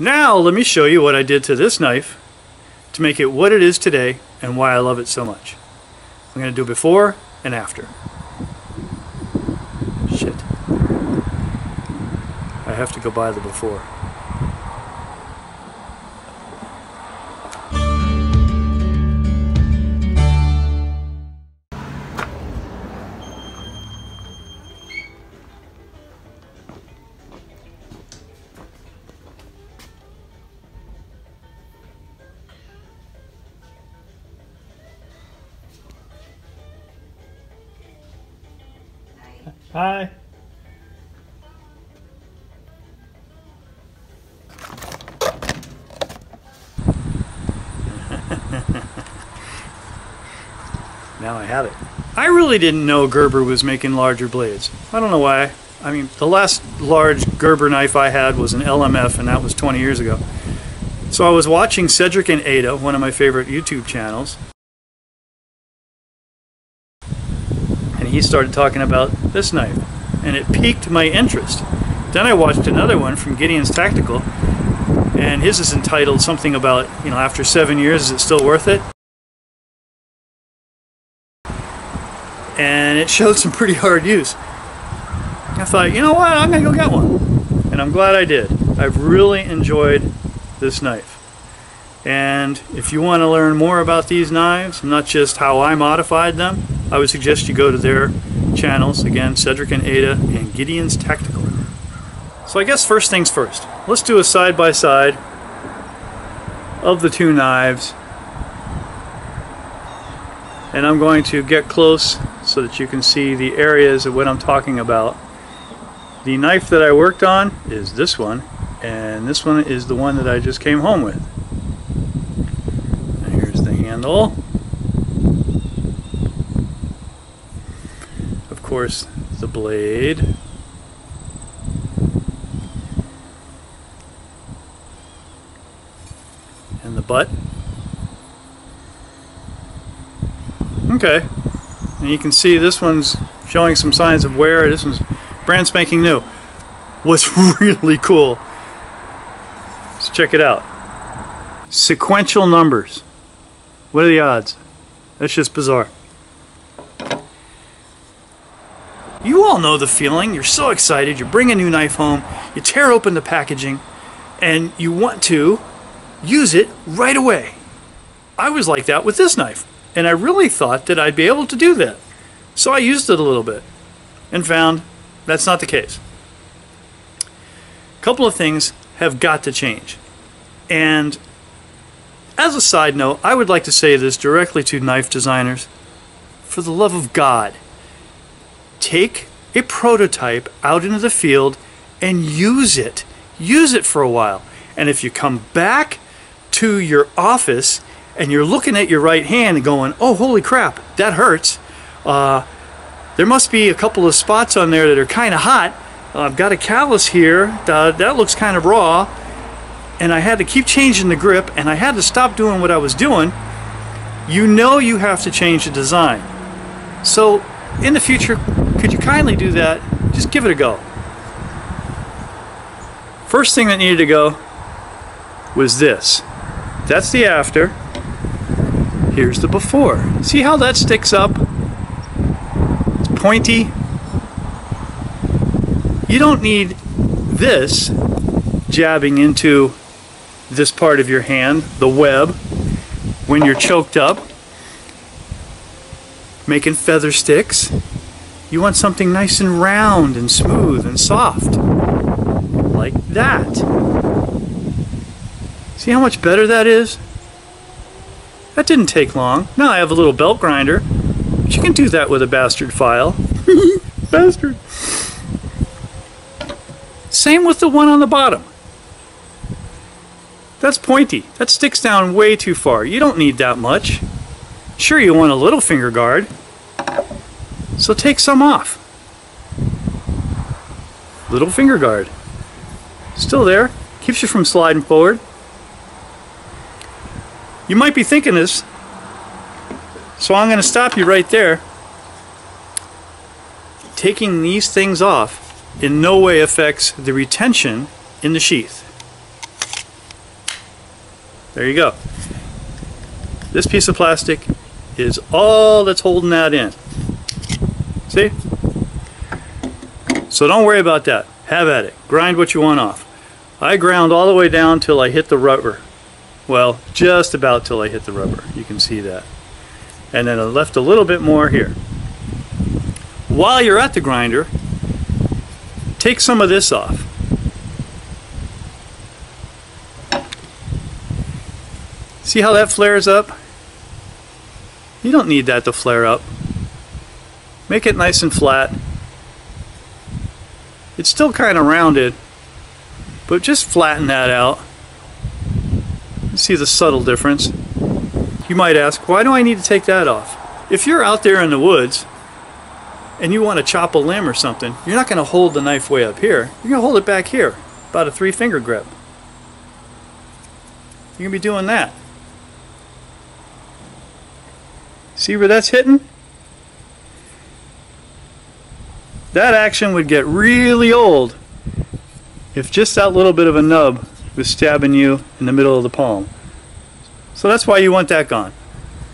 Now let me show you what I did to this knife to make it what it is today and why I love it so much. I'm going to do before and after. Shit. I have to go by the before. Hi. Now I have it. I really didn't know Gerber was making larger blades. I don't know why. I mean, the last large Gerber knife I had was an LMF, and that was 20 years ago. So I was watching Cedric and Ada, one of my favorite YouTube channels, and he started talking about this knife, and it piqued my interest. Then I watched another one from Gideon's Tactical, and his is entitled something about, you know, after 7 years, is it still worth it? And it showed some pretty hard use. I thought, you know what, I'm gonna go get one. And I'm glad I did. I've really enjoyed this knife. And if you want to learn more about these knives, not just how I modified them, I would suggest you go to their channels, again, Cedric and Ada and Gideon's Tactical. So I guess first things first, let's do a side-by-side of the two knives. And I'm going to get close so that you can see the areas of what I'm talking about. The knife that I worked on is this one, and this one is the one that I just came home with. And here's the handle. Of course, the blade. And the butt. Okay, and you can see this one's showing some signs of wear. This one's brand spanking new. What's really cool, let's check it out. Sequential numbers. What are the odds? That's just bizarre. You all know the feeling. You're so excited. You bring a new knife home, you tear open the packaging, and you want to use it right away. I was like that with this knife. And I really thought that I'd be able to do that. So I used it a little bit and found that's not the case. A couple of things have got to change. And as a side note, I would like to say this directly to knife designers. For the love of God, take a prototype out into the field and use it. Use it for a while. And if you come back to your office and you're looking at your right hand and going, oh, holy crap, that hurts. There must be a couple of spots on there that are kind of hot. I've got a callus here. That looks kind of raw. And I had to keep changing the grip, and I had to stop doing what I was doing. You know you have to change the design. So in the future, could you kindly do that? Just give it a go. First thing that needed to go was this. That's the after. Here's the before. See how that sticks up? It's pointy. You don't need this jabbing into this part of your hand, the web, when you're choked up, making feather sticks. You want something nice and round and smooth and soft, like that. See how much better that is? That didn't take long. Now I have a little belt grinder, but you can do that with a bastard file. Bastard. Same with the one on the bottom. That's pointy. That sticks down way too far. You don't need that much. Sure, you want a little finger guard, so take some off. Little finger guard. Still there. Keeps you from sliding forward. You might be thinking this, so I'm going to stop you right there. Taking these things off in no way affects the retention in the sheath. There you go. This piece of plastic is all that's holding that in. See? So don't worry about that. Have at it. Grind what you want off. I ground all the way down till I hit the rubber. Well, just about till I hit the rubber. You can see that. And then I left a little bit more here. While you're at the grinder, take some of this off. See how that flares up? You don't need that to flare up. Make it nice and flat. It's still kind of rounded, but just flatten that out. You see the subtle difference. You might ask, why do I need to take that off? If you're out there in the woods and you want to chop a limb or something, you're not going to hold the knife way up here. You're going to hold it back here, about a 3-finger grip. You're going to be doing that. See where that's hitting? That action would get really old if just that little bit of a nub was stabbing you in the middle of the palm. So that's why you want that gone.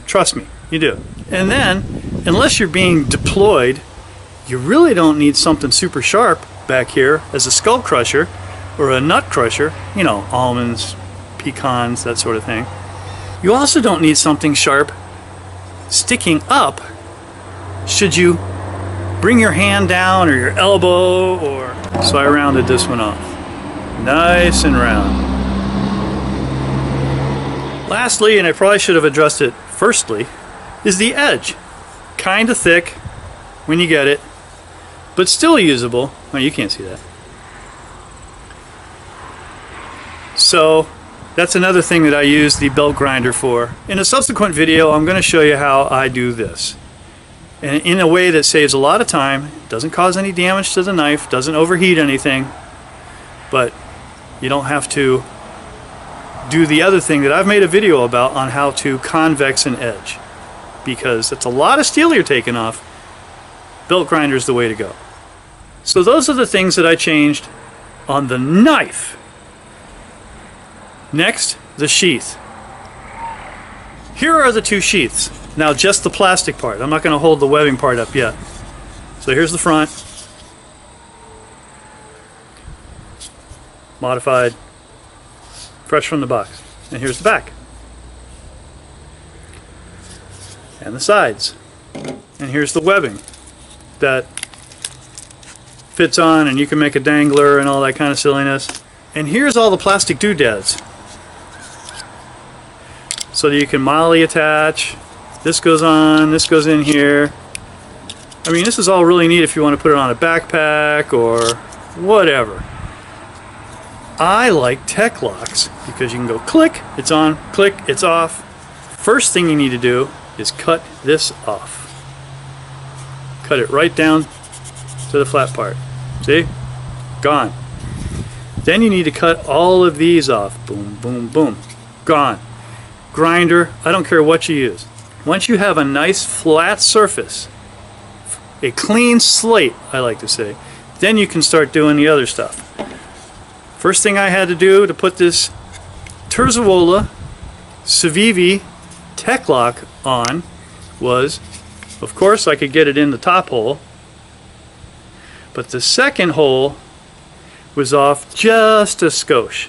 Trust me, you do. And then, unless you're being deployed, you really don't need something super sharp back here as a skull crusher or a nut crusher, you know, almonds, pecans, that sort of thing. You also don't need something sharp sticking up should you bring your hand down or your elbow, or... So I rounded this one off. Nice and round. Lastly, and I probably should have addressed it firstly, is the edge. Kind of thick when you get it, but still usable. Oh, you can't see that. So that's another thing that I use the belt grinder for. In a subsequent video, I'm going to show you how I do this. And in a way that saves a lot of time, doesn't cause any damage to the knife, doesn't overheat anything, but you don't have to do the other thing that I've made a video about on how to convex an edge, because it's a lot of steel you're taking off. Belt grinder is the way to go. So those are the things that I changed on the knife. Next, the sheath. Here are the two sheaths. Now just the plastic part. I'm not going to hold the webbing part up yet. So here's the front. Modified. Fresh from the box. And here's the back. And the sides. And here's the webbing that fits on, and you can make a dangler and all that kind of silliness. And here's all the plastic doodads. So that you can molly attach. This goes on, this goes in here. I mean, this is all really neat if you want to put it on a backpack or whatever. I like TekLoks because you can go click, it's on, click, it's off. First thing you need to do is cut this off. Cut it right down to the flat part. See? Gone. Then you need to cut all of these off. Boom, boom, boom. Gone. Grinder, I don't care what you use. Once you have a nice flat surface, a clean slate, I like to say, then you can start doing the other stuff. First thing I had to do to put this Terzuola Civivi TekLok on was, of course, I could get it in the top hole, but the second hole was off just a skosh.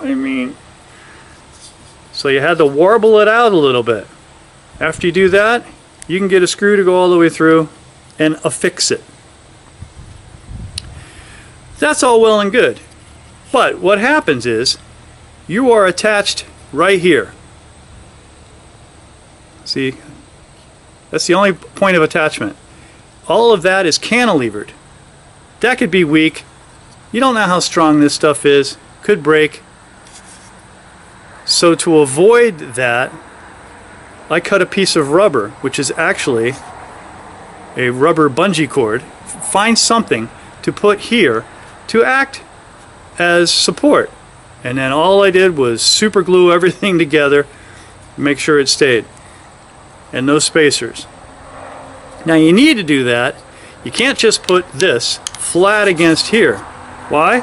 I mean, so you had to warble it out a little bit. After you do that, you can get a screw to go all the way through and affix it. That's all well and good. But what happens is you are attached right here. See? That's the only point of attachment. All of that is cantilevered. That could be weak. You don't know how strong this stuff is. Could break. So to avoid that, I cut a piece of rubber, which is actually a rubber bungee cord. Find something to put here to act as support. And then all I did was super glue everything together, make sure it stayed. And no spacers. Now you need to do that. You can't just put this flat against here. Why?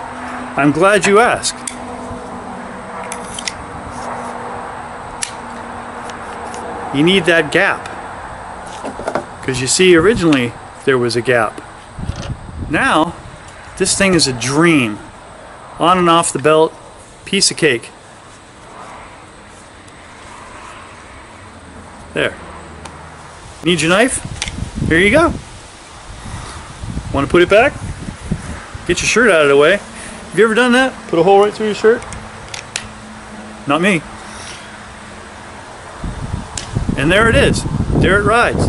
I'm glad you asked. you need that gap. Because you see, originally there was a gap. Now, this thing is a dream. On and off the belt, piece of cake. There. Need your knife? Here you go. Want to put it back? Get your shirt out of the way. Have you ever done that? Put a hole right through your shirt? Not me. And there it is. There it rides.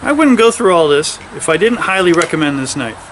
I wouldn't go through all this if I didn't highly recommend this knife.